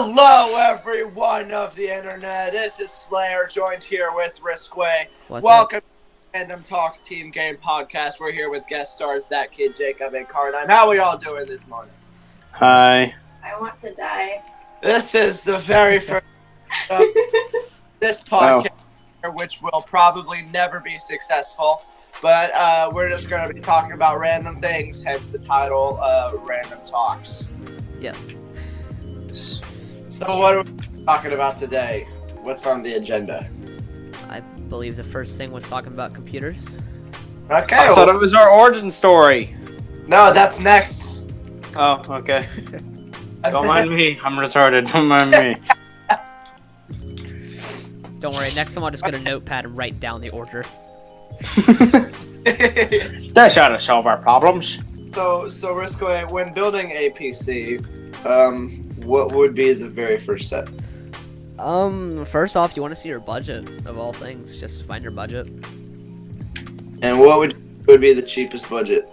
Hello, everyone of the internet. This is Slayr, joined here with Riskway. Welcome to Random Talks Team Gainz podcast. We're here with guest stars ThatKidJacob and karnyme. How are we all doing this morning? Hi. I want to die. This is the very first of this podcast, which will probably never be successful. But we're just going to be talking about random things, hence the title, Random Talks. Yes. So what are we talking about today? What's on the agenda? I believe the first thing was talking about computers. Okay. I thought it was our origin story. No, that's next. Oh, okay. Don't mind me. I'm retarded. Don't mind me. Don't worry, next time I'll just get a notepad and write down the order. That's how to solve our problems. So Riskway, when building a PC, what would be the very first step? First off, you want to see your budget, of all things. Just find your budget. And what would be the cheapest budget?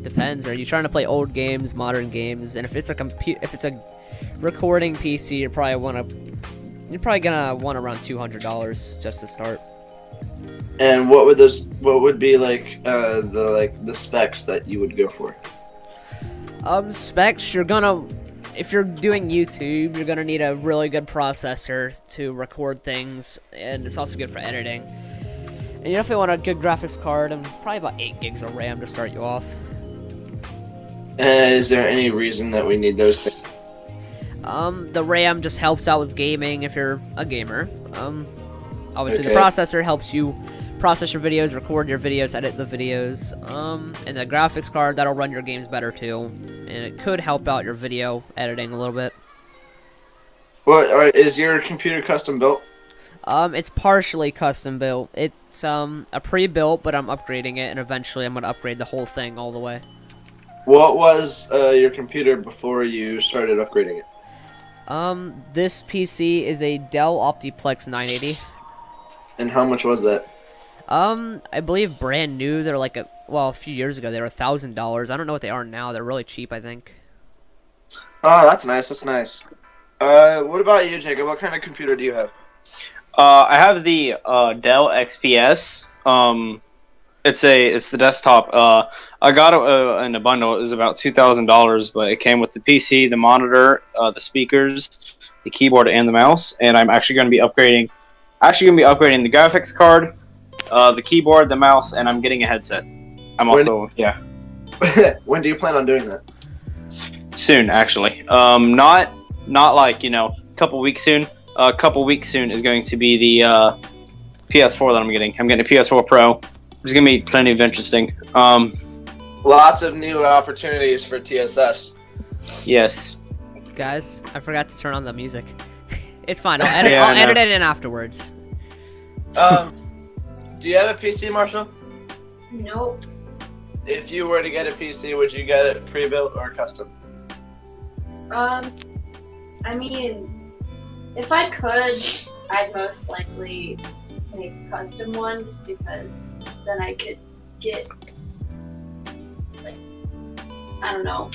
Depends. Are you trying to play old games, modern games? And if it's a recording PC, you're probably gonna want around $200 just to start. And what would be like the specs that you would go for? Specs, if you're doing YouTube, you're gonna need a really good processor to record things, and it's also good for editing. And you definitely want a good graphics card, and probably about 8 gigs of RAM to start you off. Is there any reason that we need those things? The RAM just helps out with gaming if you're a gamer. Obviously Okay. the processor helps you process your videos, record your videos, edit the videos. And the graphics card, that'll run your games better too. And it could help out your video editing a little bit. What is your computer custom built? It's partially custom built. It's a pre-built, but I'm upgrading it, and eventually I'm gonna upgrade the whole thing all the way. What was your computer before you started upgrading it? This PC is a Dell Optiplex 980. And how much was that? I believe brand new. They're like a few years ago they were $1,000. I don't know what they are now. They're really cheap, I think. Oh, that's nice. That's nice. What about you, Jacob? What kind of computer do you have? I have the Dell XPS. It's the desktop. I got it in a bundle. It was about $2,000, but it came with the PC, the monitor, the speakers, the keyboard, and the mouse. And I'm actually going to be upgrading. The graphics card, the keyboard, the mouse, and I'm getting a headset. When do you plan on doing that? Soon, actually. Not like a couple weeks soon. A couple weeks soon is going to be the PS4 that I'm getting. I'm getting a PS4 Pro. There's gonna be plenty of interesting. Lots of new opportunities for TSS. Yes. Guys, I forgot to turn on the music. It's fine. I'll edit it in afterwards. Do you have a PC, Marshall? Nope. If you were to get a PC, would you get it pre-built or custom? I mean, if I could, I'd most likely make a custom one, just because then I could get, like, I don't know,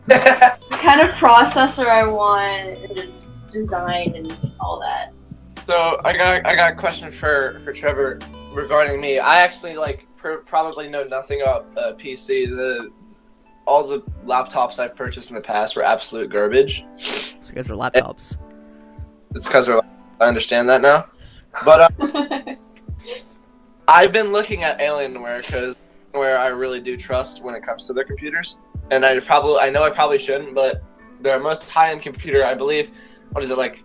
the kind of processor I want, and just design and all that. So I got a question for Trevor regarding me. I actually probably know nothing about PC. All the laptops I've purchased in the past were absolute garbage. It's because they're laptops. It's because I understand that now. But I've been looking at Alienware because where I really do trust when it comes to their computers, and I know I probably shouldn't, but their most high-end computer, I believe, what is it, like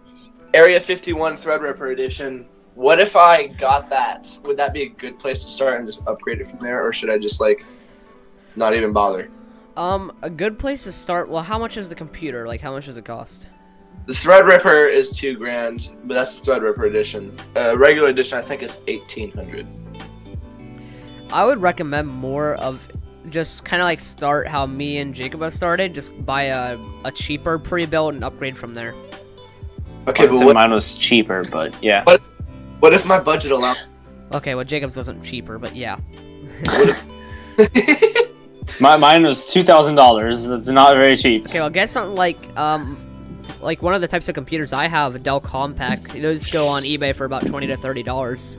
Area 51 Threadripper edition. What if I got that? Would that be a good place to start and just upgrade it from there, or should I just not even bother? A good place to start. Well, how much is the computer? Like, how much does it cost? The Threadripper is $2,000, but that's the Threadripper edition. Regular edition, I think, is $1,800. I would recommend more of just kind of like start how me and Jacob have started. Just buy a cheaper pre-built and upgrade from there. Okay, but mine was cheaper, but yeah. What if my budget allows? Okay, well, Jacob's wasn't cheaper, but yeah. Mine was $2,000. That's not very cheap. Okay, well, get something like one of the types of computers I have, a Dell Compact. Those go on eBay for about $20 to $30.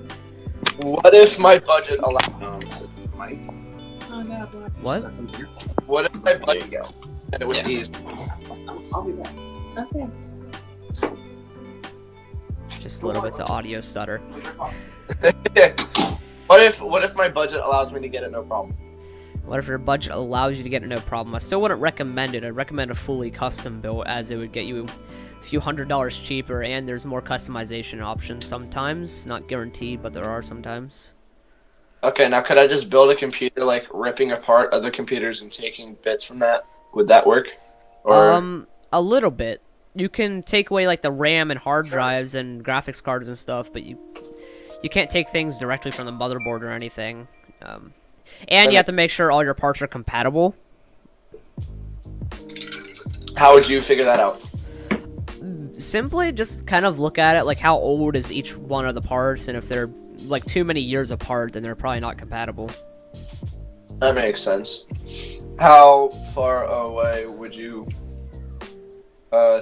What if my budget allows? Oh god, What? What if my budget and it was easy? I'll be back. okay. Just a little bit of audio stutter. What if my budget allows me to get it no problem? What if your budget allows you to get it no problem? I still wouldn't recommend it. I'd recommend a fully custom built, as it would get you a few $100s cheaper, and there's more customization options sometimes. Not guaranteed, but there are sometimes. Okay, now could I just build a computer like ripping apart other computers and taking bits from that? Would that work? Or A little bit. You can take away like the RAM and hard drives and graphics cards and stuff, but you can't take things directly from the motherboard or anything. And you have to make sure all your parts are compatible. how would you figure that out? Simply just kind of look at it like how old is each one of the parts, and if they're like too many years apart, then they're probably not compatible. That makes sense. How far away would you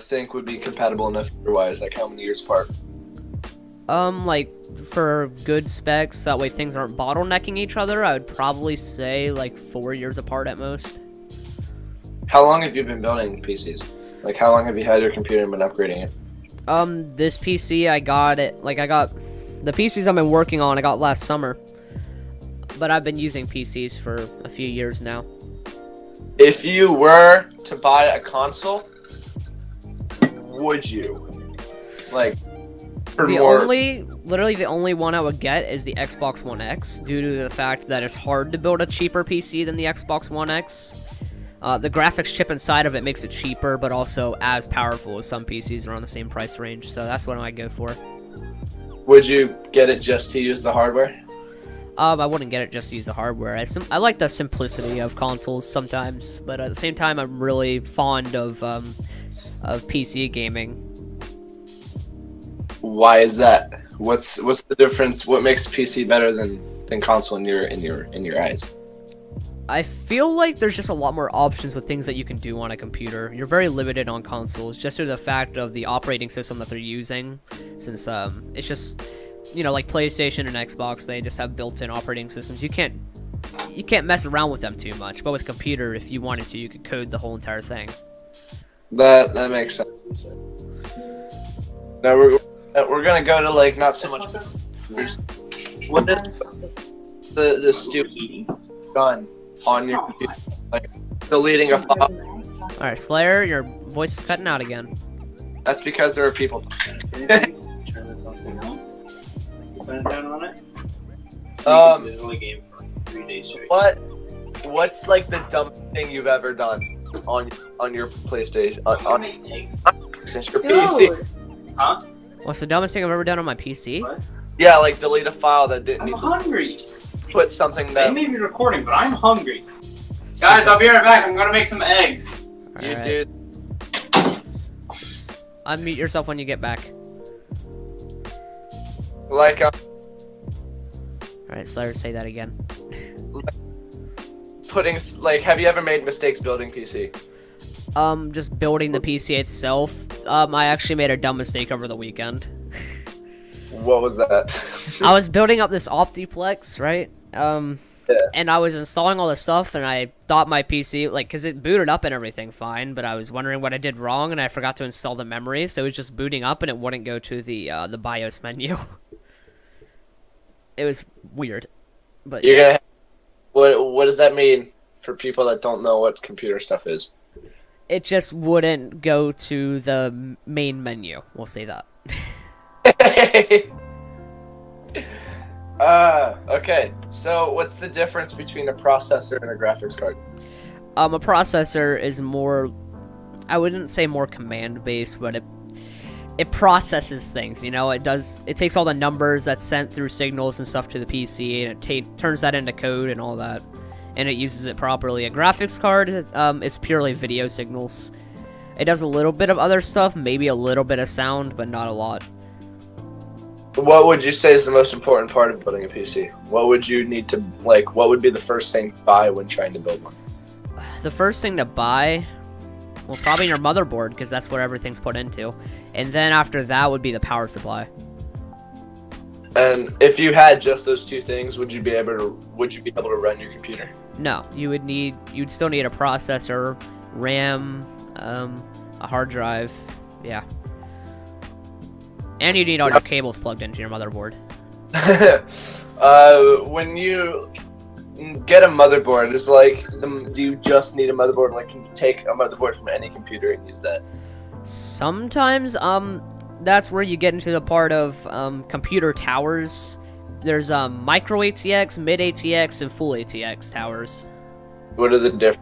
think would be compatible enough wise? Like how many years apart? Like for good specs, that way things aren't bottlenecking each other, I would probably say like 4 years apart at most. How long have you been building PCs? Like how long have you had your computer and been upgrading it? This PC, I got the PCs I've been working on, I got last summer. But I've been using PCs for a few years now. If you were to buy a console, would you? Like, for literally the only one I would get is the Xbox One X, due to the fact that it's hard to build a cheaper PC than the Xbox One X. The graphics chip inside of it makes it cheaper, but also as powerful as some PCs around the same price range, so that's what I'd go for. Would you get it just to use the hardware? I wouldn't get it just to use the hardware. I like the simplicity of consoles sometimes, but at the same time, I'm really fond of PC gaming. Why is that? What's the difference? What makes PC better than console in your eyes? I feel like there's just a lot more options with things that you can do on a computer. You're very limited on consoles, just due to the fact of the operating system that they're using, since it's just, like PlayStation and Xbox, they just have built-in operating systems. You can't mess around with them too much, but with a computer, if you wanted to, you could code the whole entire thing. That makes sense. Now we're gonna go to like not so much. What is the stupid gun on your computer? Like deleting a file. Alright, Slayr, your voice is cutting out again. That's because there are people. Turn this on to put it down on it. There's only game for 3 days straight. What's like the dumbest thing you've ever done on your PlayStation on since your PC? Huh? What's the dumbest thing I've ever done on my PC? What? Yeah, like delete a file that didn't I'm need hungry. to put something They that may be recording, but I'm hungry. Guys, I'll be right back. I'm gonna make some eggs. you Alright. did. Unmute yourself when you get back. Like Alright, Slayr, say that again. putting like, have you ever made mistakes building PC? Just building the PC itself. I actually made a dumb mistake over the weekend. What was that? I was building up this Optiplex, right? Yeah. And I was installing all this stuff, and I thought my PC, because it booted up and everything fine, but I was wondering what I did wrong, and I forgot to install the memory, so it was just booting up, and it wouldn't go to the BIOS menu. It was weird. But You're gonna. What does that mean for people that don't know what computer stuff is? it just wouldn't go to the main menu. We'll say that. Okay. So, what's the difference between a processor and a graphics card? A processor is more, I wouldn't say more command-based, but it processes things, it takes all the numbers that's sent through signals and stuff to the PC, and it turns that into code and all that, and it uses it properly. A graphics card is purely video signals. It does a little bit of other stuff, maybe a little bit of sound, but not a lot. What would you say is the most important part of building a PC? What would you need to, what would be the first thing to buy when trying to build one? The first thing to buy, well, probably your motherboard, because that's what everything's put into. And then after that would be the power supply. And if you had just those two things, would you be able to run your computer? No, you'd still need a processor, RAM, a hard drive, yeah. And you need all your cables plugged into your motherboard. When you get a motherboard, it's like, do you just need a motherboard? Like, can you take a motherboard from any computer and use that? Sometimes, that's where you get into the part of computer towers. There's micro ATX, mid ATX, and full ATX towers. What are the differences?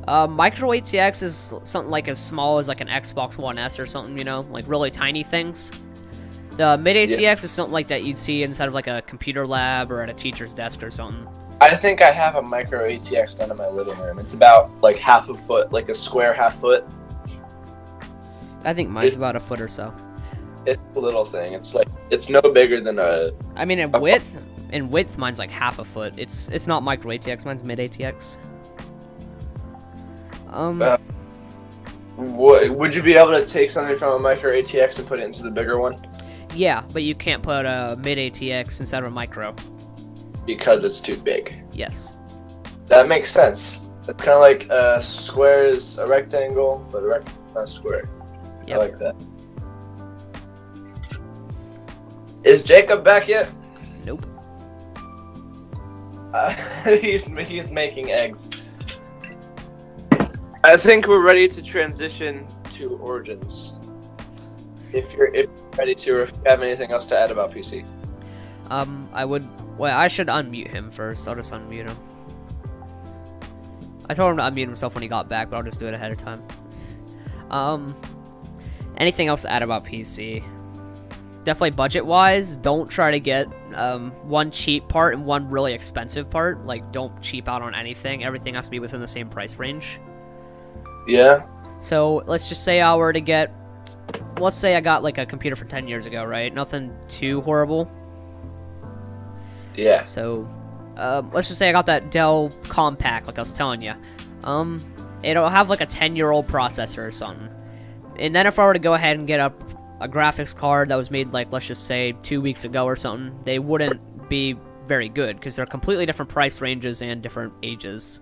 Micro ATX is something like as small as like an Xbox One S or something, you know, like really tiny things. The mid ATX is something like that you'd see inside of like a computer lab or at a teacher's desk or something. I think I have a micro ATX down in my living room. It's about like half a foot, like a square half foot. I think mine's about a foot or so. It's a little thing. It's like, it's no bigger than a... I mean, in width, mine's like half a foot. It's not micro ATX, mine's mid ATX. Would you be able to take something from a micro ATX and put it into the bigger one? Yeah, but you can't put a mid ATX inside of a micro. Because it's too big. Yes. That makes sense. It's kind of like a square is a rectangle, but a rectangle is not a square. Yep. I like that. Is Jacob back yet? Nope. He's making eggs. I think we're ready to transition to Origins. If you're ready to, or if you have anything else to add about PC. I should unmute him first. I'll just unmute him. I told him to unmute himself when he got back, but I'll just do it ahead of time. Anything else to add about PC? Definitely budget-wise, don't try to get one cheap part and one really expensive part. Like, don't cheap out on anything. Everything has to be within the same price range. Yeah. So, let's just say I were to get... Let's say I got, like, a computer from 10 years ago, right? Nothing too horrible. Yeah. So, let's just say I got that Dell Compact, like I was telling you. It'll have, like, a 10-year-old processor or something. And then if I were to go ahead and get a graphics card that was made, like, let's just say 2 weeks ago or something, they wouldn't be very good because they're completely different price ranges and different ages.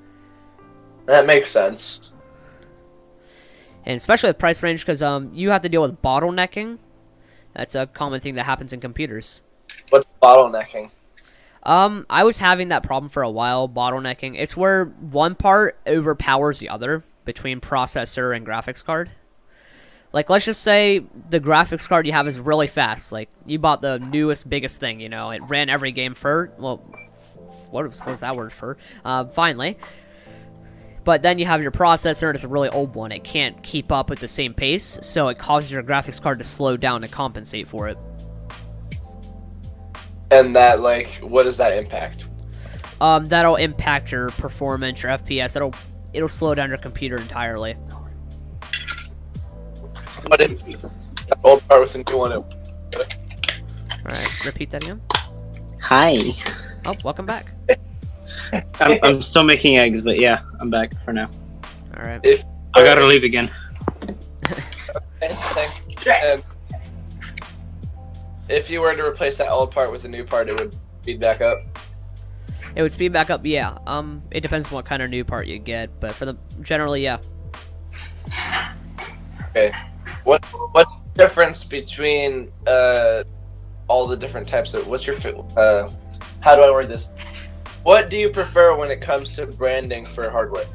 That makes sense. And especially with price range, because you have to deal with bottlenecking. That's a common thing that happens in computers. What's bottlenecking? I was having that problem for a while, bottlenecking. It's where one part overpowers the other between processor and graphics card. Like, let's just say the graphics card you have is really fast. Like, you bought the newest, biggest thing, you know. It ran every game for, well, what was that word for? Finally. But then you have your processor, and it's a really old one. It can't keep up at the same pace, so it causes your graphics card to slow down to compensate for it. And that, like, what does that impact? That'll impact your performance, your FPS. It'll slow down your computer entirely. But if that old part with the new one, Alright, repeat that again. Hi. Oh, welcome back. I'm still making eggs, but yeah, I'm back for now. Alright. I gotta leave again. And if you were to replace that old part with a new part, it would speed back up? It would speed back up, yeah. It depends on what kind of new part you get, but for the generally, yeah. Okay. What's the difference between all the different types of... What's your... how do I word this? What do you prefer when it comes to branding for hardware?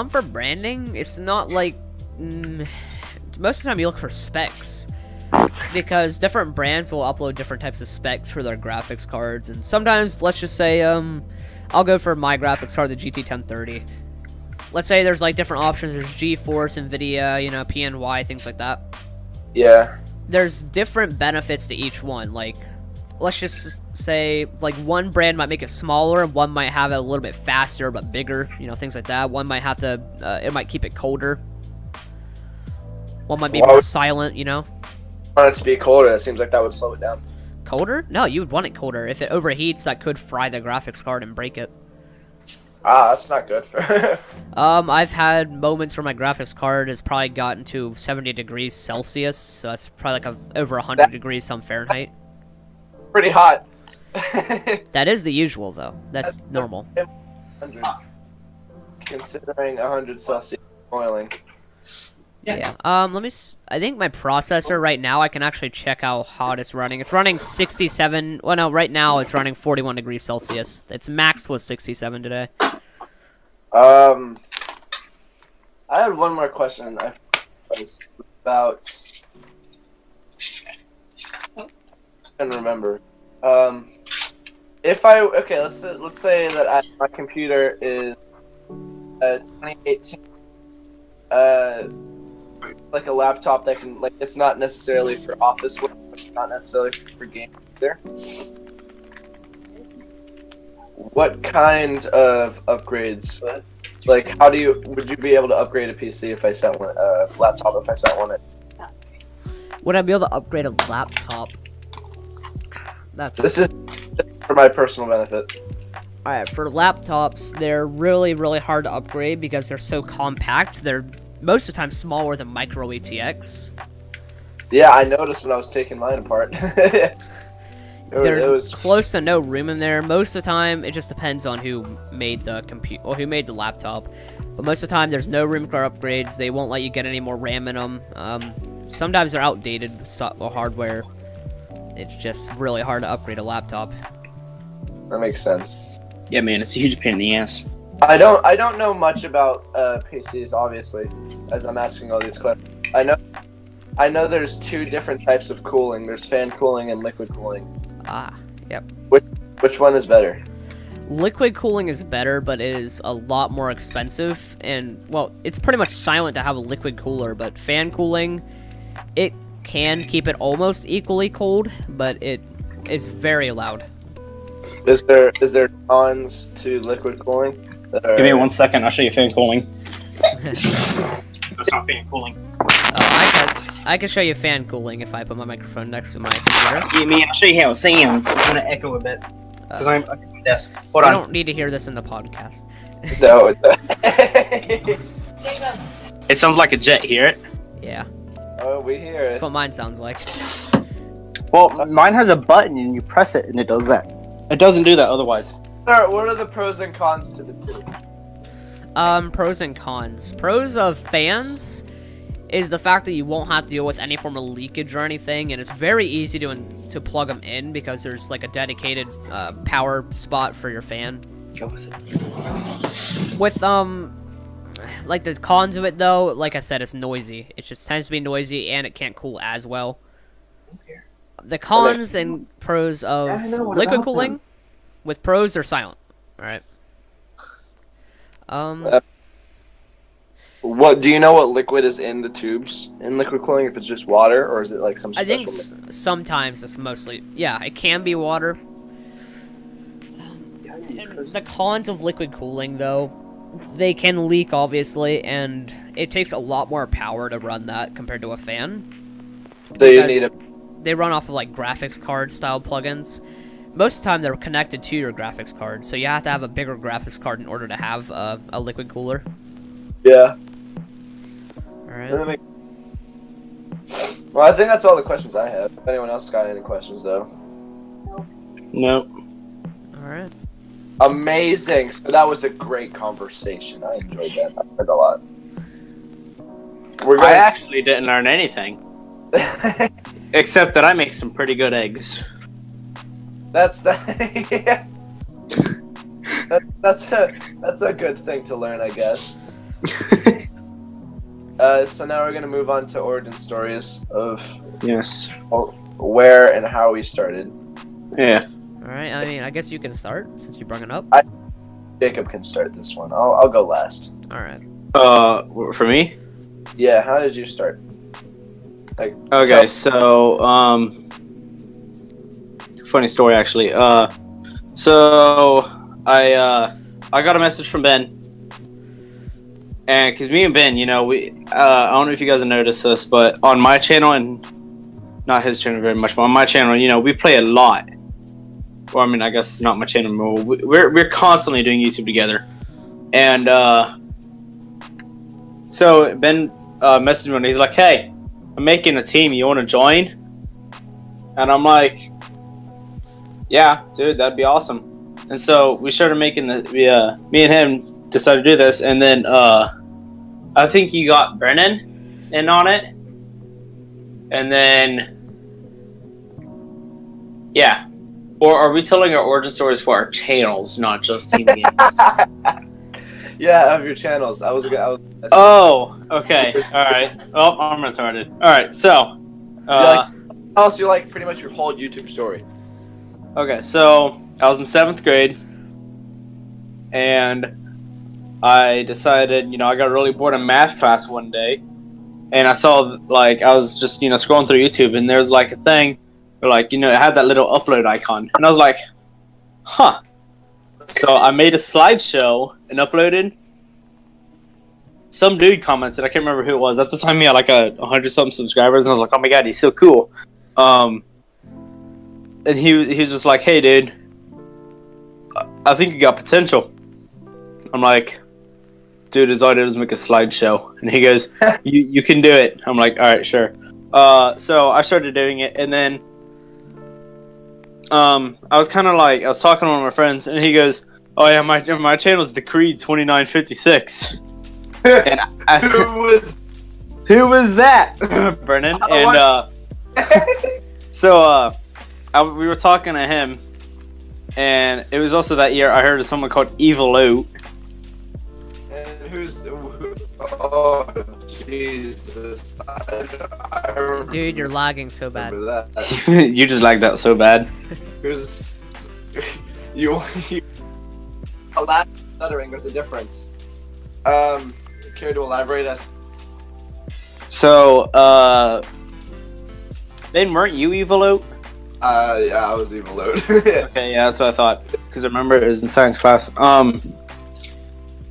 For branding, it's not like... most of the time you look for specs. Because different brands will upload different types of specs for their graphics cards. And sometimes, let's just say, I'll go for my graphics card, the GT 1030. Let's say there's, like, different options. There's GeForce, NVIDIA, you know, PNY, things like that. Yeah. There's different benefits to each one. Like, let's just say, like, one brand might make it smaller, and one might have it a little bit faster but bigger, you know, things like that. One might have to, it might keep it colder. One might be more silent, you know. I want it to be colder. It seems like that would slow it down. Colder? No, you would want it colder. If it overheats, that could fry the graphics card and break it. That's not good for. I've had moments where my graphics card has probably gotten to 70 degrees Celsius, so that's probably like over 100 degrees some Fahrenheit. Pretty hot. That is the usual, though. That's normal. 100. Considering 100 Celsius boiling. Yeah. Let me. I think my processor right now, I can actually check how hot it's running. It's running 67. Well, no, right now it's running 41 degrees Celsius. Its max was 67 today. I had one more question. I was about. I can't remember. If I let's say that my computer is 2018. Like a laptop that can it's not necessarily for office work, it's not necessarily for games either. What kind of upgrades? Like, would you be able to upgrade a PC if I sent one, laptop if I sent one? Would I be able to upgrade a laptop? This is for my personal benefit. Alright, for laptops, they're really, really hard to upgrade because they're so compact. They're most of the time smaller than micro ATX. Yeah, I noticed when I was taking mine apart. There's close to no room in there. Most of the time, it just depends on who made the who made the laptop. But most of the time, there's no room for upgrades. They won't let you get any more RAM in them. Sometimes they're outdated with hardware. It's just really hard to upgrade a laptop. That makes sense. Yeah, man, it's a huge pain in the ass. I don't know much about PCs, obviously, as I'm asking all these questions. I know there's two different types of cooling. There's fan cooling and liquid cooling. Yep. Which one is better? Liquid cooling is better, but it is a lot more expensive. And, well, it's pretty much silent to have a liquid cooler, but fan cooling, it can keep it almost equally cold, but it's very loud. Is there cons to liquid cooling? Give me 1 second, I'll show you fan cooling. That's not fan cooling. I can show you fan cooling if I put my microphone next to my computer. Yeah, man, I'll show you how it sounds. It's gonna echo a bit. Because I'm at my desk. Hold I on. don't need to hear this in the podcast. No. It sounds like a jet, hear it? Yeah. Oh, we hear it. That's what mine sounds like. Well, mine has a button and you press it and it does that. It doesn't do that otherwise. Alright, what are the pros and cons to the two? Pros and cons. Pros of fans is the fact that you won't have to deal with any form of leakage or anything, and it's very easy to plug them in because there's like a dedicated power spot for your fan. Go with it. With like the cons of it though, like I said, it's noisy. It just tends to be noisy and it can't cool as well. The cons and pros of liquid cooling. With pros, they're silent. All right. What do you know? What liquid is in the tubes in liquid cooling? If it's just water, or is it like some special? I think sometimes it's mostly it can be water. And the cons of liquid cooling, though, they can leak obviously, and it takes a lot more power to run that compared to a fan. So you need They run off of like graphics card style plugins. Most of the time, they're connected to your graphics card, so you have to have a bigger graphics card in order to have a liquid cooler. Yeah. Alright. Well, I think that's all the questions I have. If anyone else got any questions, though. Nope. Alright. Amazing. So that was a great conversation. I enjoyed that. I learned a lot. I actually didn't learn anything. Except that I make some pretty good eggs. That's yeah. That's a good thing to learn, I guess. So now we're gonna move on to origin stories of where and how we started. Yeah. Alright, I mean, I guess you can start since you brought it up. Jacob can start this one. I'll go last. Alright. For me? Yeah. How did you start? Okay, so funny story actually. So I got a message from Ben. And because me and Ben, I don't know if you guys have noticed this, but on my channel, and not his channel very much, but on my channel, we play a lot. Or I mean, I guess not my channel, but we're constantly doing YouTube together. And so Ben messaged me and he's like, "Hey, I'm making a team. You want to join?" And I'm like, "Yeah, dude, that'd be awesome." And so we started making me and him decided to do this, and then I think you got Brennan in on it, and then yeah. Or are we telling our origin stories for our channels, not just Team Gainz? Yeah, of your channels. Oh, okay. All right. Oh, I'm retarded. All right. So, tell us your pretty much your whole YouTube story. okay. So I was in 7th grade, and I decided, I got really bored in math class one day, and I saw I was just scrolling through YouTube, and there's a thing where it had that little upload icon, and I was like, huh. So I made a slideshow and uploaded. Some dude commented, I can't remember who it was. At the time, he had 100-something subscribers, and I was like, oh my god, he's so cool. And he was just like, hey dude, I think you got potential. I'm like, dude, his idea was make a slideshow. And he goes, you can do it. I'm like, alright, sure. So I started doing it, and then I was kind of I was talking to one of my friends, and he goes, oh yeah, my channel is the Creed 2956. And who was that? Brennan. And so we were talking to him, and it was also that year I heard of someone called Evil Oat. And oh Jesus! Dude, you're lagging so bad. You just lagged out so bad. You a lot of stuttering. There's a difference. Care to elaborate as? So, Ben, weren't you Evil Oat? Yeah, I was Evil Oat. Okay, yeah, that's what I thought. Because I remember it was in science class.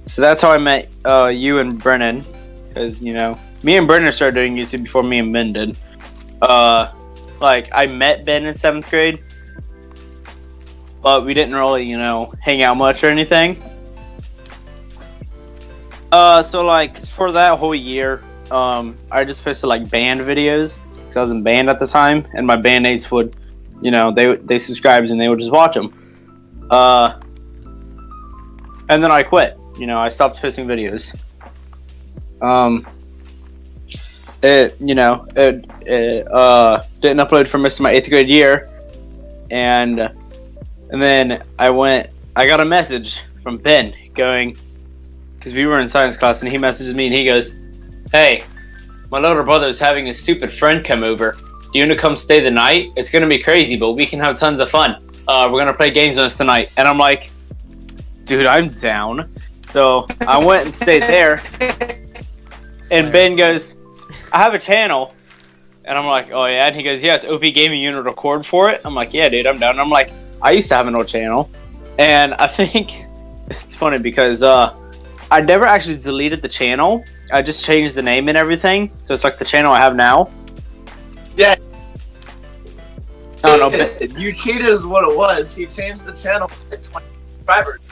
So that's how I met you and Brennan. Because, me and Brennan started doing YouTube before me and Ben did. I met Ben in 7th grade. But we didn't really, hang out much or anything. So for that whole year, I just posted band videos because I was in band at the time, and my bandmates would, they subscribed and they would just watch them. And then I quit. I stopped posting videos. It didn't upload for most of my 8th grade year, and then I got a message from Ben going. Because we were in science class, and he messages me, and he goes, hey, my little brother's having a stupid friend come over. Do you want to come stay the night? It's going to be crazy, but we can have tons of fun. We're going to play games on us tonight. And I'm like, dude, I'm down. So I went and stayed there. And Ben goes, I have a channel. And I'm like, oh yeah? And he goes, yeah, it's OP Gaming. You want to record for it? I'm like, yeah, dude, I'm down. And I'm like, I used to have an old channel. And I think it's funny because I never actually deleted the channel. I just changed the name and everything. So it's the channel I have now. Yeah. I don't know. But you cheated is what it was. He changed the channel to 20 subscribers.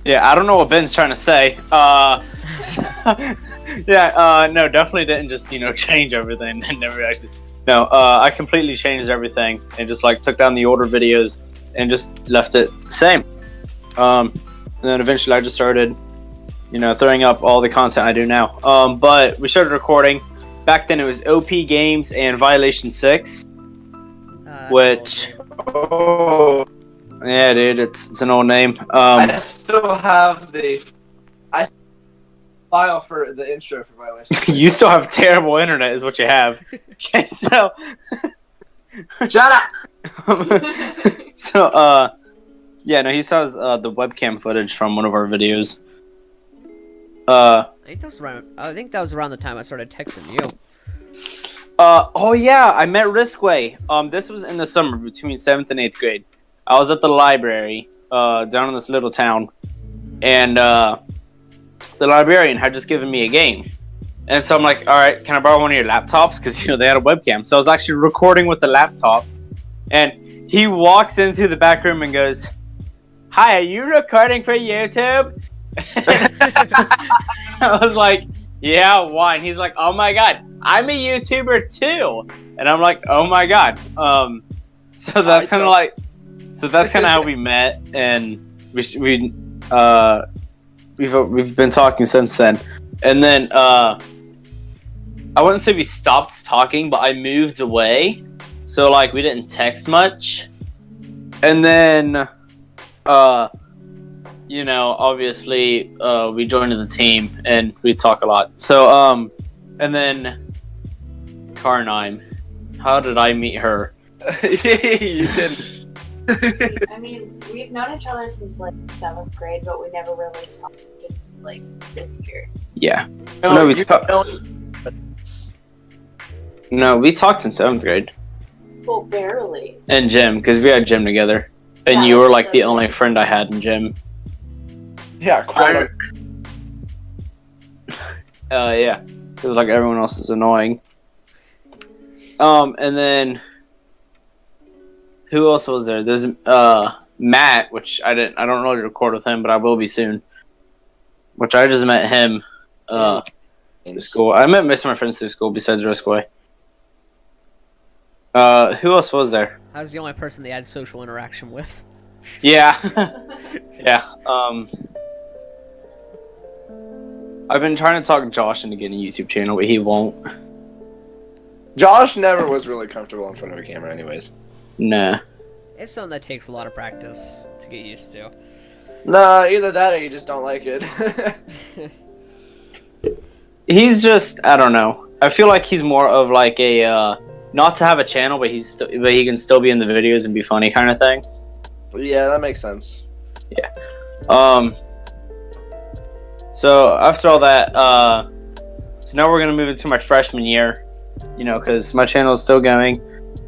Yeah, I don't know what Ben's trying to say. No, definitely didn't just, change everything. Never actually. No, I completely changed everything and just took down the older videos and just left it the same. And then eventually I just started, throwing up all the content I do now. But we started recording. Back then it was OP Games and Violation 6. Which... Oh. Yeah, dude, it's an old name. I still have the file for the intro for Violation 6. You still have terrible internet is what you have. Okay, so... Shut up! So, yeah, no, he saw the webcam footage from one of our videos. I think that was around the time I started texting you. Oh yeah, I met Riskway. This was in the summer between 7th and 8th grade. I was at the library, down in this little town, and the librarian had just given me a game. And so I'm like, all right, can I borrow one of your laptops? Because, they had a webcam. So I was actually recording with the laptop, and he walks into the back room and goes, "Hi, are you recording for YouTube?" I was like, "Yeah, why?" And he's like, "Oh my god, I'm a YouTuber too." And I'm like, "Oh my god." So that's kind of like, that's kind of how we met, and we've been talking since then. And then I wouldn't say we stopped talking, but I moved away, so like we didn't text much. And then you know, obviously we joined the team and we talk a lot. So and then Karnyme, how did I meet her? You didn't. I mean, we've known each other since like 7th grade, but we never really talked like this year. Yeah. No, We talked in 7th grade. Well, barely. In gym, because we had gym together. And Yeah, you were like the that's only friend I had in gym. Yeah, quite. Yeah. It was like everyone else is annoying. And then who else was there? There's Matt, which I don't really record with him, but I will be soon. Which I just met him in school. I met most of my friends through school besides Riskway. Who else was there? I was the only person they had social interaction with. Yeah. Yeah. I've been trying to talk Josh into getting a YouTube channel, but he won't. Josh never was really comfortable in front of a camera, anyways. Nah. It's something that takes a lot of practice to get used to. Nah, either that or you just don't like it. He's just, I don't know. I feel like he's more of like a not to have a channel, but but he can still be in the videos and be funny kind of thing. Yeah, that makes sense. Yeah. So after all that, so now we're gonna move into my freshman year. You know, because my channel is still going.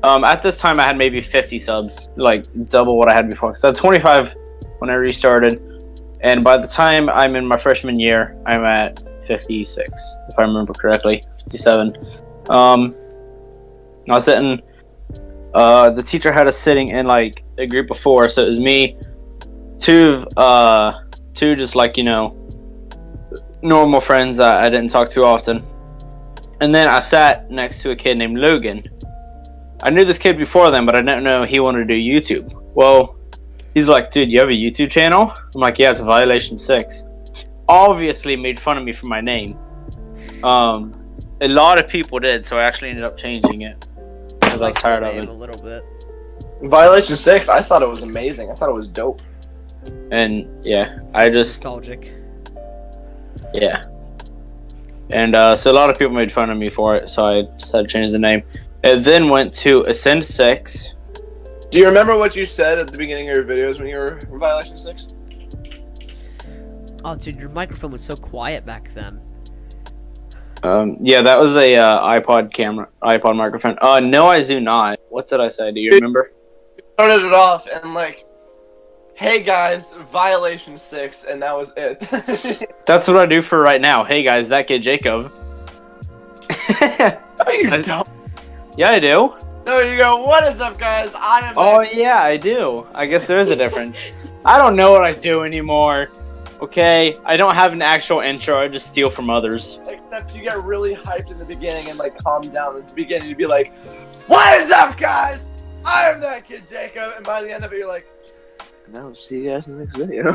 At this time, I had maybe 50 subs, like double what I had before. So I had 25 when I restarted, and by the time I'm in my freshman year, I'm at 56, if I remember correctly, 57. I was sitting. The teacher had us sitting in like a group of 4, so it was me, two just like, you know, normal friends that I didn't talk to often. And then I sat next to a kid named Logan. I knew this kid before then, but I didn't know he wanted to do YouTube. Well, he's like, "Dude, you have a YouTube channel?" I'm like, "Yeah, it's Violation 6. Obviously made fun of me for my name. A lot of people did, so I actually ended up changing it because I was tired of it. A little bit. Violation 6, I thought it was amazing. I thought it was dope. And yeah, I just Nostalgic. yeah. And so a lot of people made fun of me for it, so I decided to change the name. It then went to Ascend 6. Do you remember what you said at the beginning of your videos when you were in Violation 6? Oh, dude, your microphone was so quiet back then. Yeah, that was a iPod microphone. No, I do not. What did I say? Do you remember? You started it off and like, "Hey guys, Violation 6," and that was it. That's what I do for right now. Hey guys, ThatKidJacob. No, you don't. Yeah, I do. No, you go, "What is up, guys? I am." Oh yeah, I do. I guess there is a difference. I don't know what I do anymore. Okay, I don't have an actual intro. I just steal from others. Except you get really hyped in the beginning and like calm down at the beginning. You'd be like, "What is up, guys? I am ThatKidJacob," and by the end of it, you're like, "No, see you guys in the next video."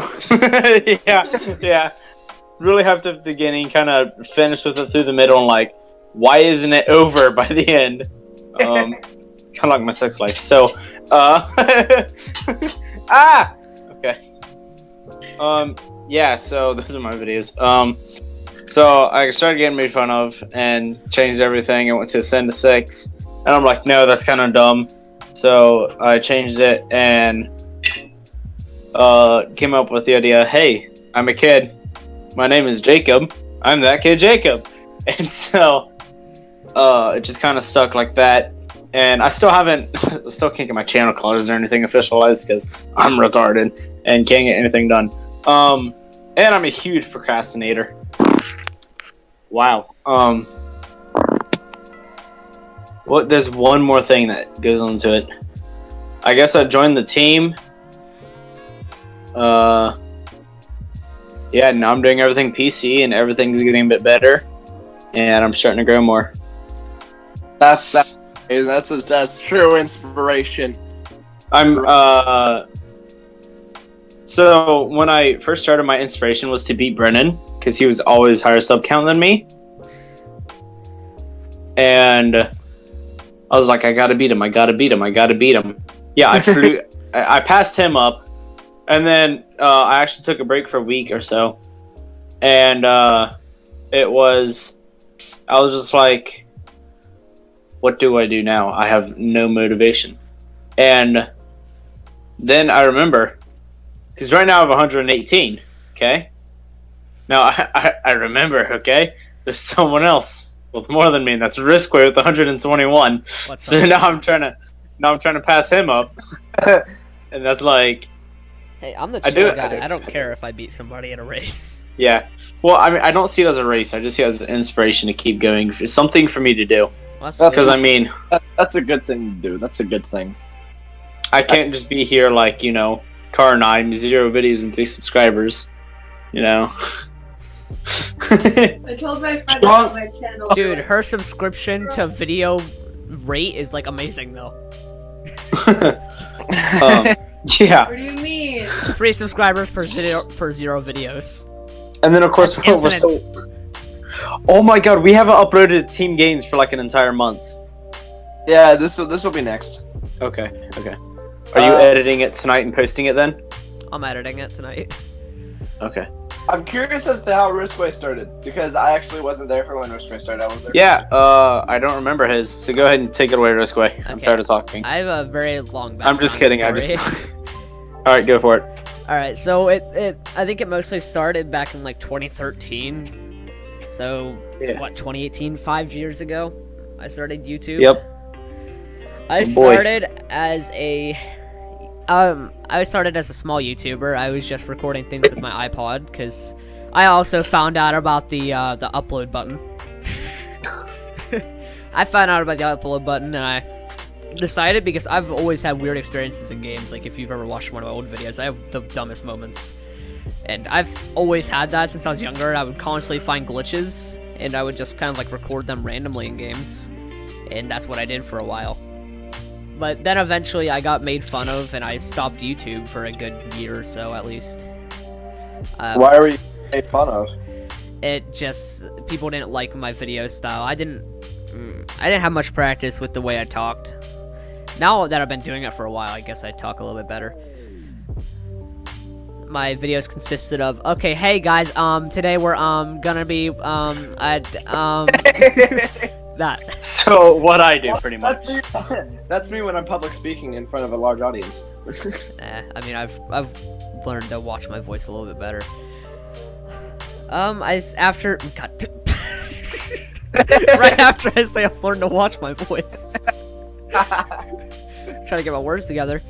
yeah. Really hyped at the beginning, kind of finished with it through the middle, and like, why isn't it over by the end? Kind of like my sex life. So, okay. Yeah. So those are my videos. So I started getting made fun of and changed everything. I went to Ascend 6, and I'm like, no, that's kind of dumb. So I changed it and came up with the idea. Hey, I'm a kid. My name is Jacob. I'm ThatKidJacob. And so it just kind of stuck like that. And I still can't get my channel colors or anything officialized because I'm retarded and can't get anything done. And I'm a huge procrastinator. Wow. There's one more thing that goes into it. I guess I joined the team. Yeah, now I'm doing everything PC, and everything's getting a bit better, and I'm starting to grow more. That's true inspiration. So when I first started, my inspiration was to beat Brennan because he was always higher sub count than me, and I was like, I gotta beat him. Yeah, I passed him up, and then I actually took a break for a week or so, and I was just like, what do I do now? I have no motivation, and then I remember. Because right now I have 118, okay? Now, I remember, okay? There's someone else with more than me, and that's Riskway with 121. So now I'm trying to pass him up. And that's like... Hey, I'm the chill guy. I don't care if I beat somebody in a race. Yeah. Well, I mean, I don't see it as a race. I just see it as an inspiration to keep going. It's something for me to do. Because, I mean... That's a good thing to do. That's a good thing. I can't just be here like, you know... karnyme, 0 videos and 3 subscribers, you know. I told my friend on my channel. Dude, her subscription to video rate is like amazing though. Yeah. What do you mean? 3 subscribers per zero videos. And then of course we're so... Oh my god, we haven't uploaded Team Gainz for like an entire month. Yeah, this will be next. Okay. Are you editing it tonight and posting it then? I'm editing it tonight. Okay. I'm curious as to how Riskway started, because I actually wasn't there for when Riskway started. I was there. Yeah, I don't remember his, so go ahead and take it away, Riskway. I'm tired of talking. I have a very long background. I'm just kidding, story. Alright, go for it. Alright, so I think it mostly started back in like 2013. So, Yeah. what, 2018? 5 years ago, I started YouTube. Yep. I started as a small YouTuber. I was just recording things with my iPod because I also found out about the upload button. I found out about the upload button and I decided, because I've always had weird experiences in games. Like if you've ever watched one of my old videos, I have the dumbest moments, and I've always had that since I was younger. I would constantly find glitches and I would just kind of like record them randomly in games, and that's what I did for a while. But then eventually I got made fun of and I stopped YouTube for a good year or so at least. Why were you made fun of? It just, people didn't like my video style. I didn't have much practice with the way I talked. Now that I've been doing it for a while, I guess I talk a little bit better. My videos consisted of, okay, hey guys, today we're gonna be that. So what I do pretty much. That's me when I'm public speaking in front of a large audience. I mean, I've learned to watch my voice a little bit better. Right after I say I've learned to watch my voice. Trying to get my words together.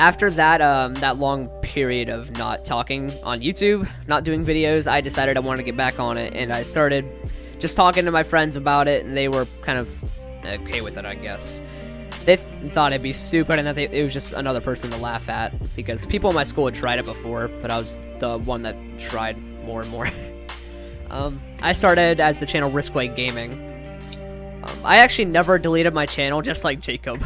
After that, that long period of not talking on YouTube, not doing videos, I decided I wanted to get back on it, and I started just talking to my friends about it, and they were kind of okay with it, I guess. They thought it'd be stupid, and that it was just another person to laugh at, because people in my school had tried it before, but I was the one that tried more and more. I started as the channel Riskway Gaming. I actually never deleted my channel, just like Jacob.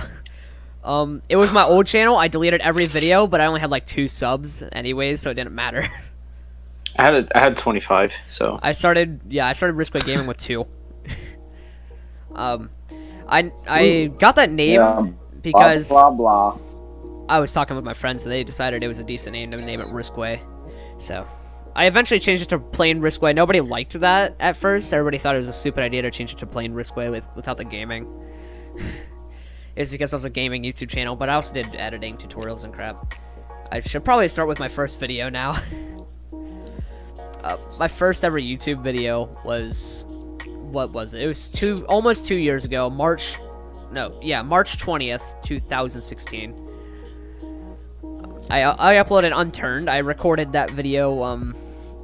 It was my old channel. I deleted every video, but I only had like 2 subs anyways, so it didn't matter. I had 25, so I started Riskway Gaming with 2. I got that name because blah blah. I was talking with my friends and they decided it was a decent name to name it Riskway. So I eventually changed it to plain Riskway. Nobody liked that at first. Everybody thought it was a stupid idea to change it to plain Riskway without the gaming. It was because I was a gaming YouTube channel, but I also did editing tutorials and crap. I should probably start with my first video now. My first ever YouTube video was, what was it? It was almost 2 years ago. March 20th, 2016. I uploaded Unturned. I recorded that video.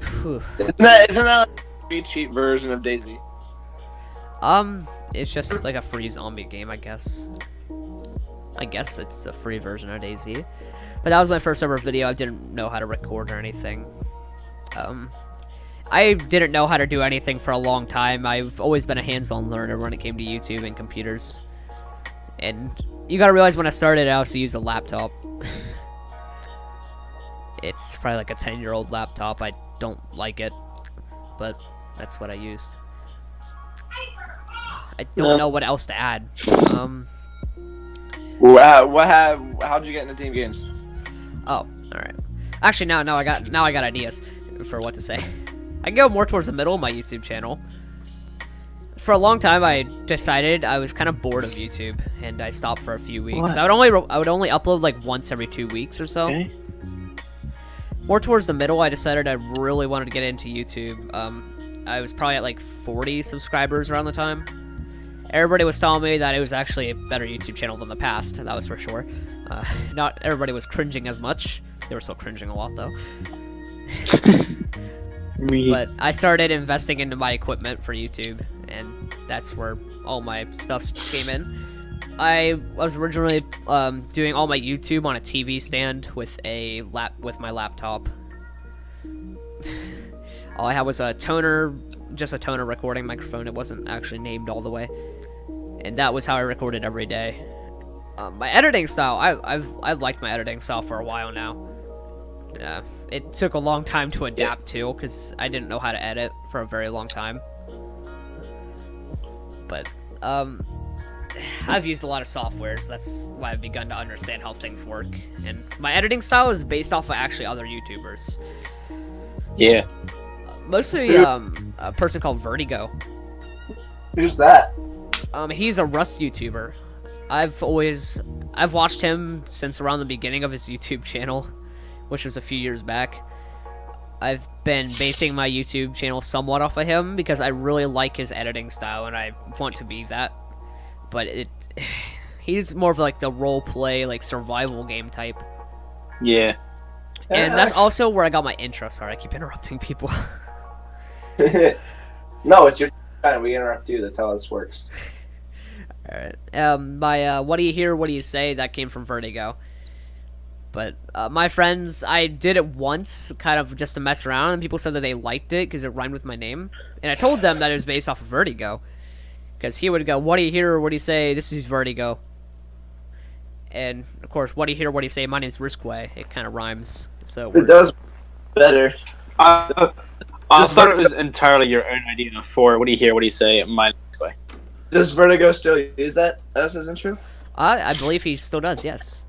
Isn't that like a free cheap version of Daisy? It's just like a free zombie game, I guess. I guess it's a free version of Daisy. But that was my first ever video. I didn't know how to record or anything. I didn't know how to do anything for a long time. I've always been a hands-on learner when it came to YouTube and computers. And you gotta realize when I started, I also used a laptop. It's probably like a 10-year-old laptop. I don't like it, but that's what I used. I don't know what else to add. How'd you get into Team Gainz? Oh, alright. Actually, now I got ideas for what to say. I can go more towards the middle of my YouTube channel. For a long time, I decided I was kind of bored of YouTube, and I stopped for a few weeks. What? I would only upload like once every 2 weeks or so. Okay. More towards the middle, I decided I really wanted to get into YouTube. I was probably at like 40 subscribers around the time. Everybody was telling me that it was actually a better YouTube channel than the past, that was for sure. Not everybody was cringing as much. They were still cringing a lot, though. But I started investing into my equipment for YouTube, and that's where all my stuff came in. I was originally doing all my YouTube on a TV stand with my laptop. All I had was a toner, just a toner recording microphone. It wasn't actually named all the way, and that was how I recorded every day. My editing style, I've liked my editing style for a while now. It took a long time to adapt to, because I didn't know how to edit for a very long time. But I've used a lot of softwares. That's why I've begun to understand how things work. And my editing style is based off of actually other YouTubers. Yeah. Mostly a person called Vertigo. Who's that? He's a Rust YouTuber. I've watched him since around the beginning of his YouTube channel, which was a few years back. I've been basing my YouTube channel somewhat off of him because I really like his editing style and I want to be that. But he's more of like the role play, like survival game type. Yeah. And that's also where I got my intro. Sorry, I keep interrupting people. No, it's your time. We interrupt you. That's how this works. Alright. My what do you hear, what do you say? That came from Vertigo. But my friends, I did it once, kind of just to mess around, and people said that they liked it because it rhymed with my name. And I told them that it was based off of Vertigo. Because he would go, what do you hear, what do you say? This is Vertigo. And, of course, what do you hear, what do you say? My name's Riskway. It kind of rhymes. So It does better. I thought it was entirely your own idea for what do you hear, what do you say, my way. Does Vertigo still use that as his intro? I believe he still does, yes.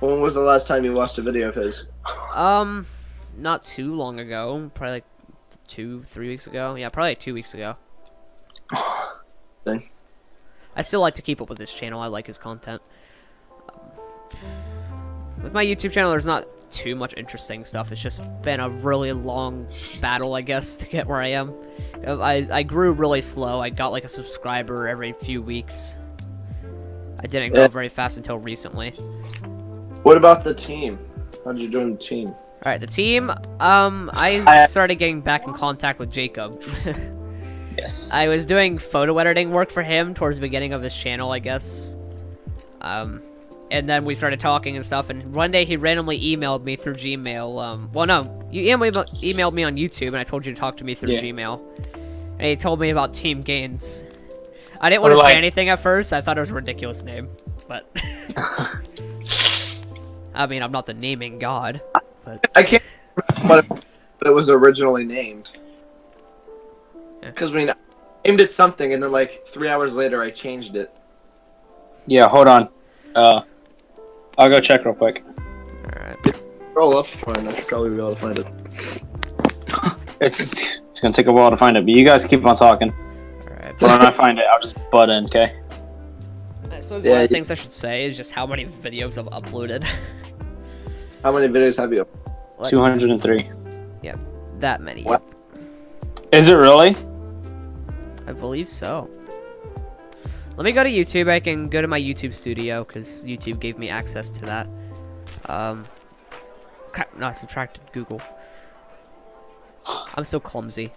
When was the last time you watched a video of his? Not too long ago. Probably like 2-3 weeks ago. Yeah, probably like 2 weeks ago. Thing. I still like to keep up with his channel. I like his content. With my YouTube channel, there's not too much interesting stuff. It's just been a really long battle, I guess, to get where I am. I grew really slow. I got like a subscriber every few weeks. I didn't grow very fast until recently. What about the team? How did you join the team? Alright, the team, I started getting back in contact with Jacob. Yes. I was doing photo editing work for him towards the beginning of his channel, I guess. And then we started talking and stuff, and one day he randomly emailed me through Gmail. Well, no, you emailed me on YouTube, and I told you to talk to me through Gmail. And he told me about Team Gainz. I didn't want to say anything at first. I thought it was a ridiculous name, but... I mean, I'm not the naming god, but... I can't remember what it was originally named. Because I named it something, and then like 3 hours later I changed it. Yeah, hold on. I'll go check real quick. Alright. Roll up for it, I should probably be able to find it. It's gonna take a while to find it, but you guys keep on talking. Alright. When I find it, I'll just butt in, okay? I suppose one of the things I should say is just how many videos I've uploaded. How many videos have you? 203. Yep, that many. What? Is it really? I believe so. Let me go to YouTube. I can go to my YouTube studio because YouTube gave me access to that. Crap, no, I subtracted Google. I'm still clumsy.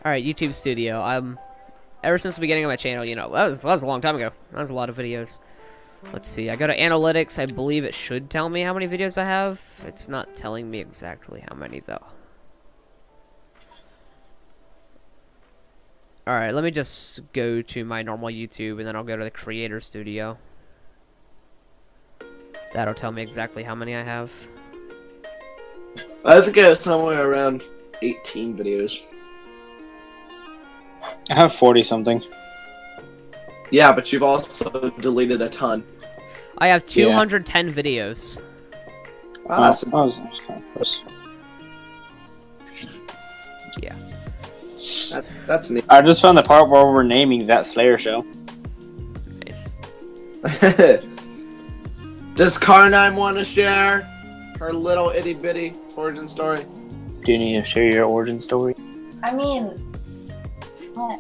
Alright, YouTube studio. Ever since the beginning of my channel, you know, that was a long time ago. That was a lot of videos. Let's see. I go to analytics. I believe it should tell me how many videos I have. It's not telling me exactly how many though. Alright, let me just go to my normal YouTube and then I'll go to the Creator Studio. That'll tell me exactly how many I have. I think I have somewhere around 18 videos. I have 40 something. Yeah, but you've also deleted a ton. I have 210 videos. Wow, that was kind of close. Yeah. That's neat. I just found the part where we're naming that Slayr show. Nice. Does Karnyme want to share her little itty bitty origin story? Do you need to share your origin story? I mean, what?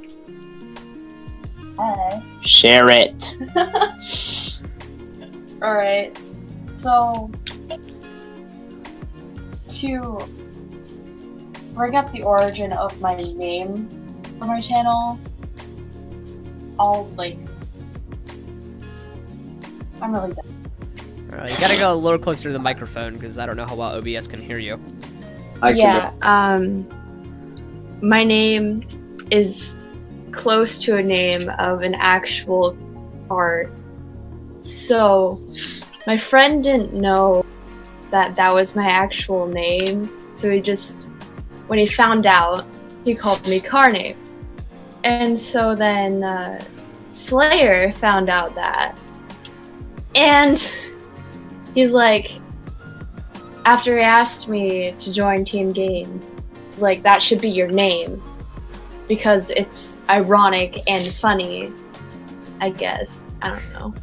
Yes. Share it. Alright. So, to bring up the origin of my name for my channel, I'm really done. Alright, you gotta go a little closer to the microphone because I don't know how well OBS can hear you. My name is close to a name of an actual art. So, my friend didn't know that that was my actual name, so when he found out, he called me Karnyme. And so then Slayr found out that. And he's like, after he asked me to join Team Gainz, he's like, that should be your name. Because it's ironic and funny, I guess. I don't know.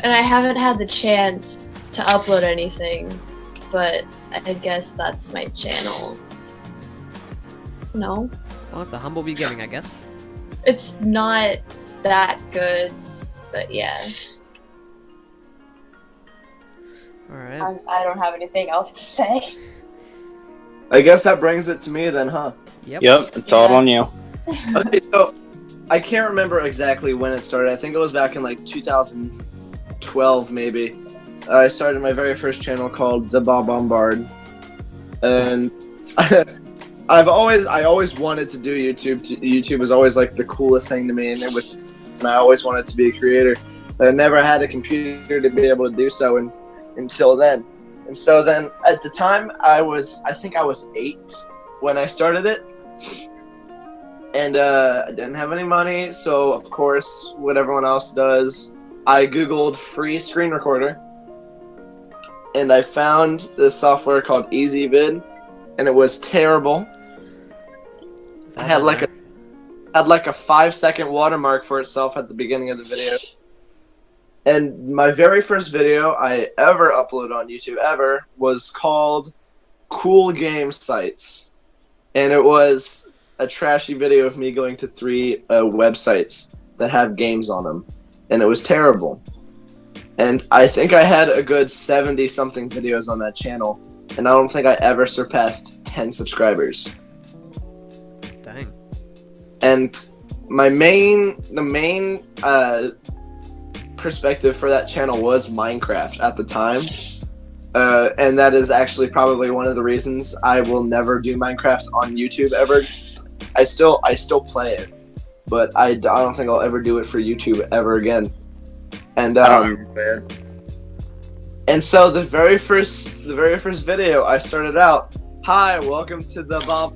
And I haven't had the chance to upload anything, but I guess that's my channel. No? Well, it's a humble beginning, I guess. It's not that good, but yeah. Alright. I don't have anything else to say. I guess that brings it to me then, huh? Yep. It's all on you. Okay, so I can't remember exactly when it started. I think it was back in like 2012, maybe. I started my very first channel called The Bob Bombard, and I always wanted to do YouTube. YouTube was always like the coolest thing to me, and I always wanted to be a creator, but I never had a computer to be able to do so until then. And so then at the time I think I was 8 when I started it, and I didn't have any money, so of course what everyone else does, I googled free screen recorder, and I found this software called EasyVid, and it was terrible. I had like a 5-second watermark for itself at the beginning of the video. And my very first video I ever uploaded on YouTube was called Cool Game Sites. And it was a trashy video of me going to 3 websites that have games on them. And it was terrible. And I think I had a good 70-something videos on that channel. And I don't think I ever surpassed 10 subscribers. Dang. And the main perspective for that channel was Minecraft at the time, and that is actually probably one of the reasons I will never do Minecraft on YouTube ever. I still play it, but I don't think I'll ever do it for YouTube ever again. And and so the very first video I started out, hi, welcome to the Bob.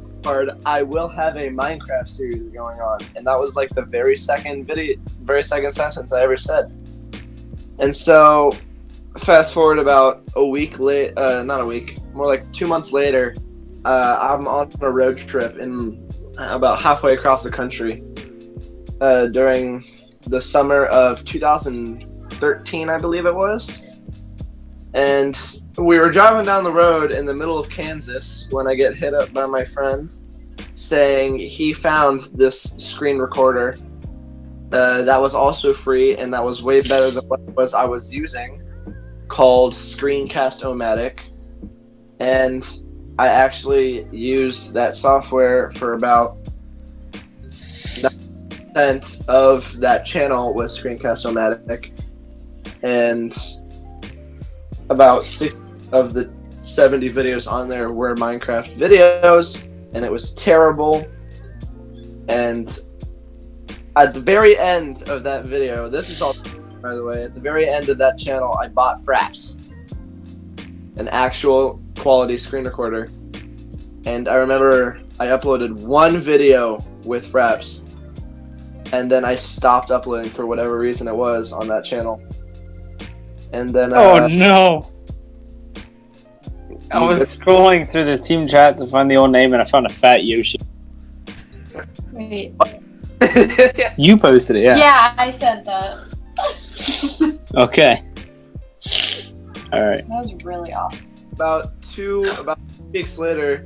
I will have a Minecraft series going on, and that was like the very second sentence I ever said. And so, fast forward about a week late, not a week, more like 2 months later, I'm on a road trip in about halfway across the country during the summer of 2013, I believe it was. And we were driving down the road in the middle of Kansas when I get hit up by my friend saying he found this screen recorder that was also free and that was way better than what I was using, called Screencast-O-Matic. And I actually used that software for about of that channel was Screencast-O-Matic, and about 6 of the 70 videos on there were Minecraft videos, and it was terrible. And at the very end of that video, this is all, by the way, at the very end of that channel, I bought Fraps, an actual quality screen recorder. And I remember I uploaded one video with Fraps, and then I stopped uploading for whatever reason it was on that channel. And then Oh no! I was scrolling through the team chat to find the old name, and I found a fat Yoshi. Wait. You posted it, yeah. Yeah, I said that. Okay. Alright. That was really off. about 2 weeks later,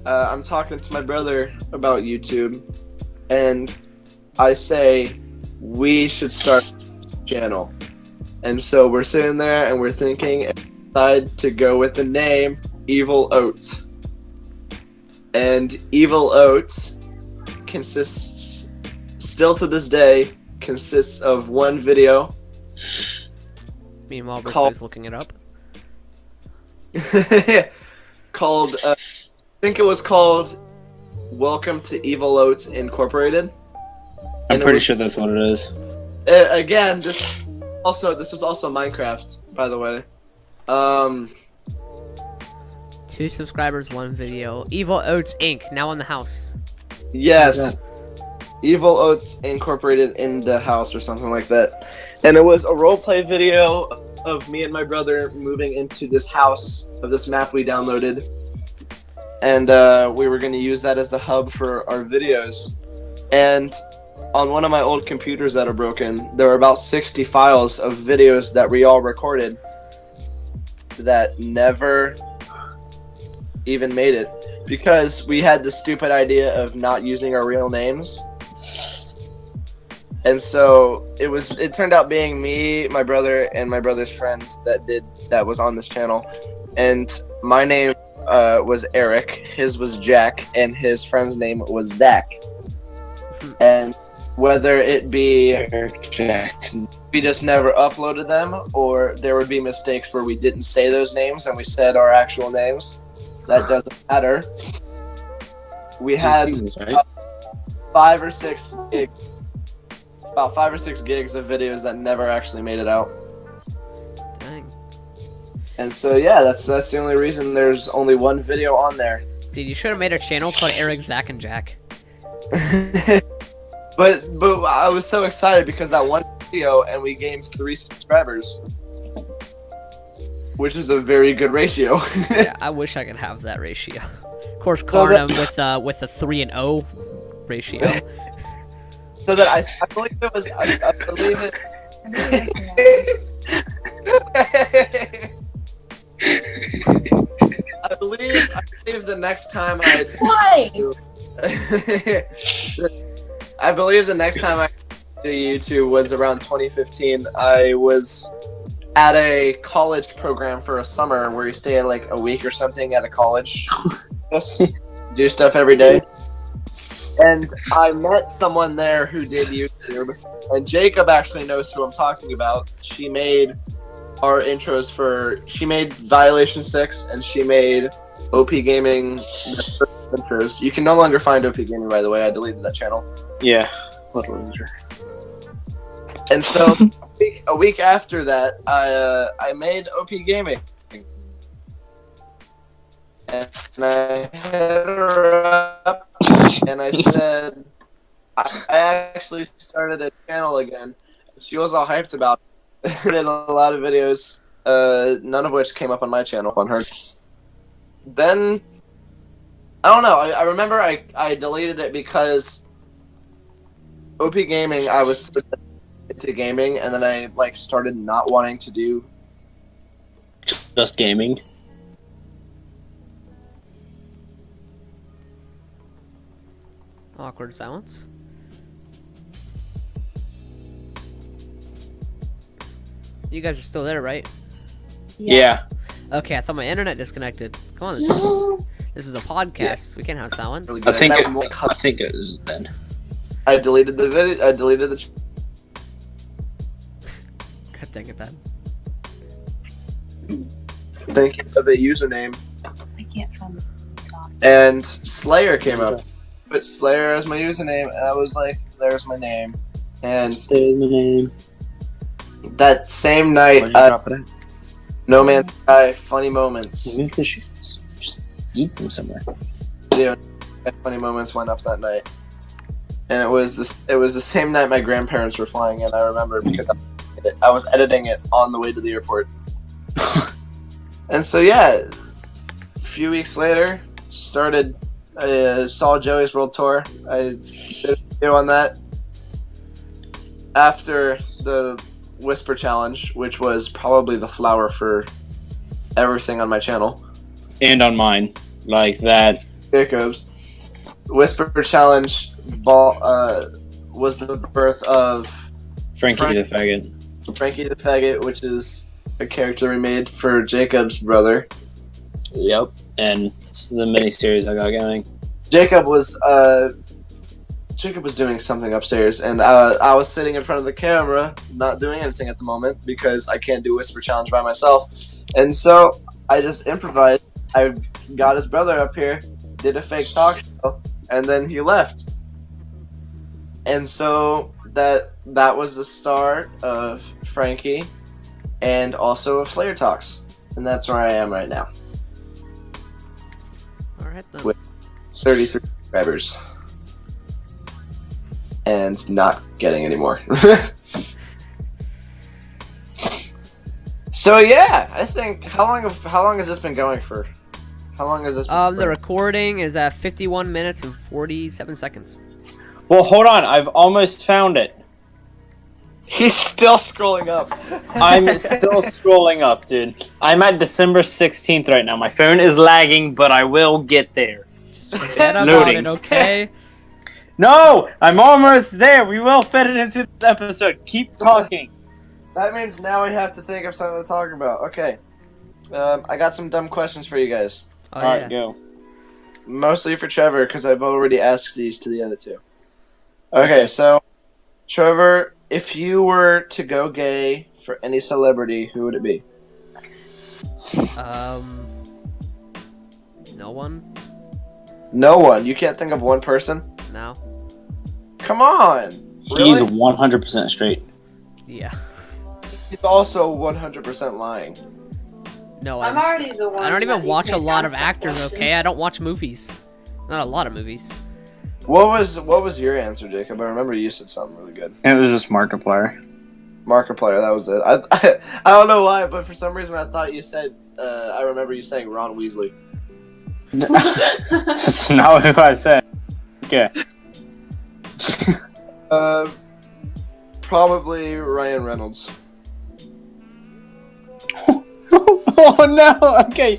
I'm talking to my brother about YouTube, and I say we should start a channel. And so we're sitting there and we're thinking, and decide to go with the name Evil Oats. And Evil Oats consists, still to this day, consists of one video. Meanwhile, Call- Riskway's looking it up. called, I think it was called Welcome to Evil Oats Incorporated. I'm And it pretty was- sure that's what it is. Again, this was also Minecraft, by the way. 2 subscribers, 1 video. Evil Oats Inc. Now in the house. Yes. Evil Oats Incorporated in the house or something like that. And it was a roleplay video of me and my brother moving into this house of this map we downloaded. And we were going to use that as the hub for our videos. And on one of my old computers that are broken, there were about 60 files of videos that we all recorded that never even made it, because we had the stupid idea of not using our real names. And so it turned out being me, my brother, and my brother's friends that was on this channel. And my name was Eric, his was Jack, and his friend's name was Zach. And whether it be Jack. we just never uploaded them, or there would be mistakes where we didn't say those names and we said our actual names, that doesn't matter. We had Right? 5 or 6 gigs, about 5 or 6 gigs of videos that never actually made it out. Dang. And so yeah, that's the only reason there's only one video on there. Dude, you should have made a channel called Eric, Zach, and Jack. But I was so excited because that one video and we gained 3 subscribers, which is a very good ratio. Yeah, I wish I could have that ratio. Of course, So that- Karnyme with a 3-0 ratio. So that I believe it was I believe it. I believe the next time I Why? I believe the next time I to YouTube was around 2015. I was at a college program for a summer where you stay like a week or something at a college. Do stuff every day. And I met someone there who did YouTube, and Jacob actually knows who I'm talking about. She made our intros she made Violation 6, and she made OP Gaming intros. You can no longer find OP Gaming, by the way. I deleted that channel. Yeah. What a loser. And so a week after that, I made OP Gaming. And I hit her up and I said, I actually started a channel again. She was all hyped about it. I did a lot of videos, none of which came up on my channel on her. Then, I don't know, I remember I deleted it because OP Gaming, I was so into gaming, and then I started not wanting to do Just gaming. Awkward silence. You guys are still there, right? Yeah. Okay, I thought my internet disconnected. Come on, this is a podcast. We can't have silence. Really I think That- it was then. I deleted the video. I deleted the. God dang it, Ben. Thinking of a username, I can't find it. and Slayr came up. Put Slayr as my username, and I was like, "There's my name." And There's my name. that same Where'd night, you drop it at? No Man's Sky, funny moments. Move the shoes. Just eat them somewhere. Video, funny moments went up that night, and it was the same night my grandparents were flying in. I remember because I was editing it on the way to the airport. And so yeah, a few weeks later, I saw Joey's World Tour. I did a video on that after the Whisper Challenge, which was probably the flower for everything on my channel. And on mine. Like that. Jacob's Whisper Challenge was the birth of Frankie the Faggot. Frankie the Faggot, which is a character we made for Jacob's brother. Yep. And the miniseries I got going. Jacob was doing something upstairs, and I was sitting in front of the camera, not doing anything at the moment because I can't do Whisper Challenge by myself. And so I just improvised. I got his brother up here, did a fake talk show, and then he left. And so that was the start of Frankie, and also of Slayr Talks, and that's where I am right now. All right then. With 33 subscribers. And not getting any more. So yeah, I think how long has this been going for? How long has this been The recording is at 51 minutes and 47 seconds. Well, hold on. I've almost found it. He's still scrolling up. I'm still scrolling up, dude. I'm at December 16th right now. My phone is lagging, but I will get there. Forget about Loading. it, okay? No! I'm almost there! We will fit it into this episode. Keep talking. That means now we have to think of something to talk about. Okay. I got some dumb questions for you guys. Oh, Alright, yeah. go. Mostly for Trevor, because I've already asked these to the other two. Okay, so, Trevor, if you were to go gay for any celebrity, who would it be? No one? No one. You can't think of one person? No? Come on! He's Really? 100% straight. Yeah. He's also 100% lying. No, I'm already the one. I don't even that you watch a can't lot of ask that actors, question. okay? I don't watch movies. Not a lot of movies. What was your answer, Jacob? I remember you said something really good. It was just Markiplier. Markiplier, that was it. I don't know why, but for some reason I thought you said, I remember you saying Ron Weasley. That's not who I said. Okay. Probably Ryan Reynolds. Oh no! Okay,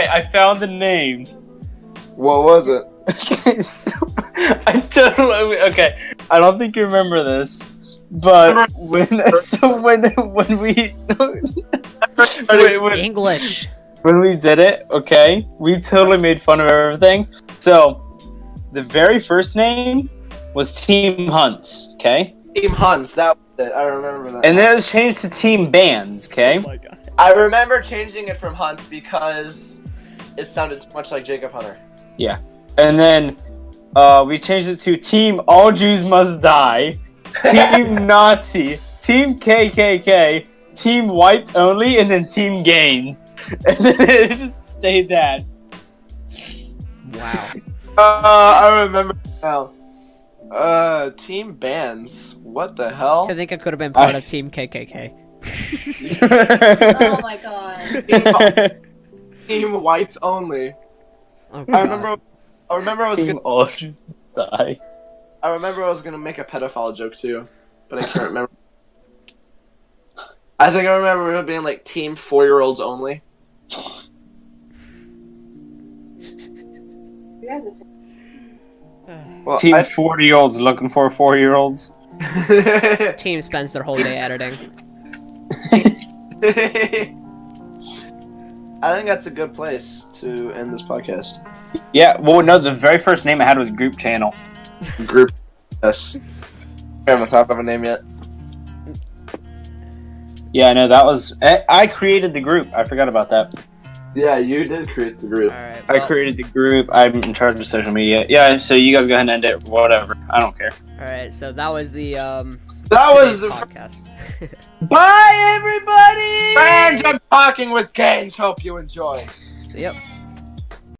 I found the names. What was it? Okay, so I totally I don't think you remember this, but when we English. when we did it, okay, we totally made fun of everything. So the very first name was Team Hunts, okay, Team Hunts, that was it. I remember that. and then it was changed to Team Bands, okay. my god. I remember changing it from Hunts because it sounded too much like Jacob Hunter. And then we changed it to Team All Jews Must Die, Team Nazi, Team KKK, Team White Only, and then Team Gainz. And then it just stayed that. Wow. I remember now. Team Bands. What the hell? I think I could have been part of Team KKK. Oh my god. Team Whites Only. Oh, I remember I was Team gonna All Jews Must Die. I remember I was gonna make a pedophile joke too, but I can't remember. I think I remember it being like Team 4-year-olds Only. You guys are Well, Team 40-year-olds looking for 4-year-olds. Team spends their whole day editing. I think that's a good place to end this podcast. Yeah, well, no, the very first name I had was Group Channel. Group. Yes. I haven't thought of a name yet. Yeah, I know that was. I created the group. I forgot about that. Yeah, you did create the group. Alright. I created the group. I'm in charge of social media. Yeah, so you guys go ahead and end it. Whatever. I don't care. Alright, so that was the That was today's the podcast. Bye, everybody. Fans. I'm talking with Gainz. Hope you enjoy. So yep.